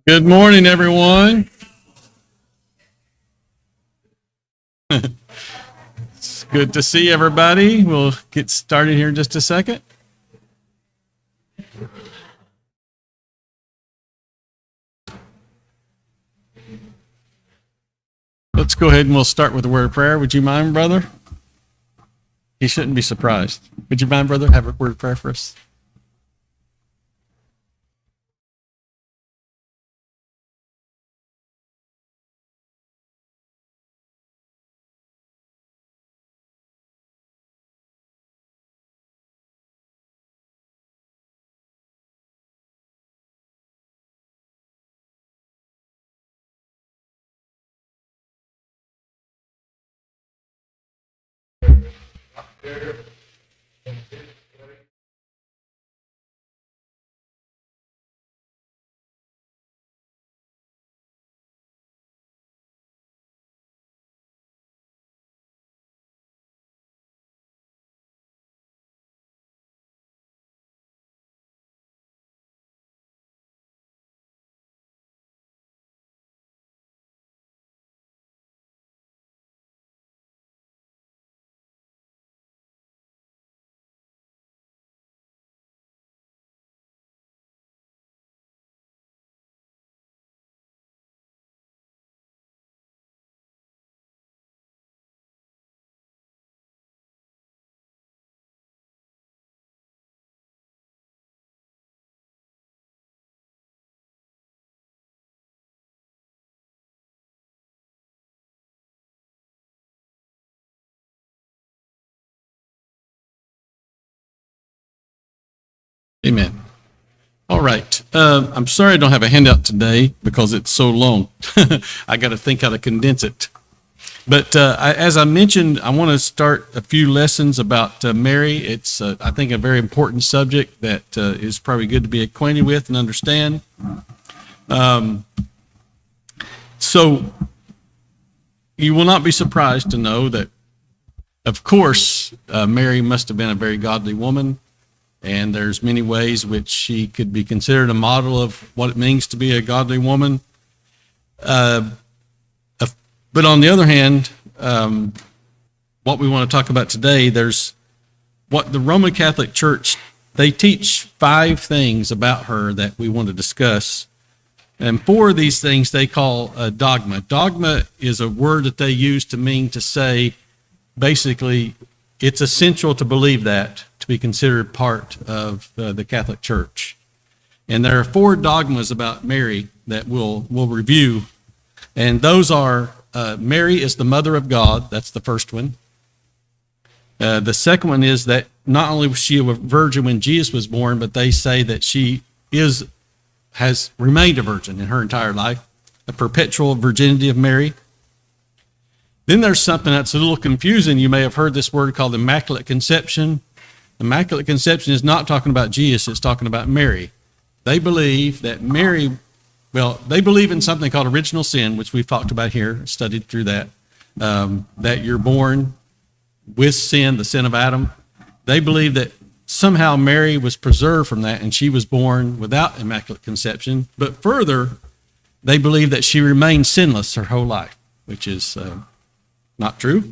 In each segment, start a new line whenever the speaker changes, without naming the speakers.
Good morning, everyone. It's good to see everybody. We'll get started here in just a second. Let's go ahead and we'll start with a word of prayer. Would you mind, brother? He shouldn't be surprised. Would you mind, brother, have a word of prayer for us? Amen. All right. I'm sorry I don't have a handout today because it's so long. I got to think how to condense it. But as I mentioned, I want to start a few lessons about Mary. It's, I think, a very important subject that is probably good to be acquainted with and understand. So you will not be surprised to know that, of course, Mary must have been a very godly woman. And there's many ways which she could be considered a model of what it means to be a godly woman. But on the other hand, what we want to talk about today, there's what the Roman Catholic Church, they teach 5 things about her that we want to discuss. And 4 of these things they call dogma. Dogma is a word that they use to mean to say, basically, it's essential to believe that, to be considered part of the Catholic Church. And there are 4 dogmas about Mary that we'll review. And those are, Mary is the mother of God. That's the first one. The second one is that not only was she a virgin when Jesus was born, but they say that she has remained a virgin in her entire life, a perpetual virginity of Mary. Then there's something that's a little confusing. You may have heard this word called Immaculate Conception. Immaculate Conception is not talking about Jesus, it's talking about Mary. They believe that Mary, they believe in something called original sin, which we've talked about here, studied through that, that you're born with sin, the sin of Adam. They believe that somehow Mary was preserved from that and she was born without Immaculate Conception. But further, they believe that she remained sinless her whole life, which is not true.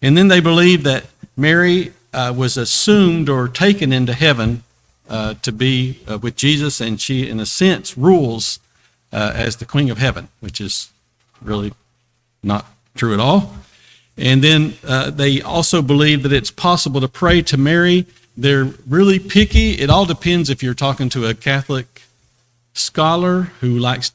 And then they believe that Mary was assumed or taken into heaven to be with Jesus, and she, in a sense, rules as the Queen of Heaven, which is really not true at all. And then they also believe that it's possible to pray to Mary. They're really picky. It all depends if you're talking to a Catholic scholar who likes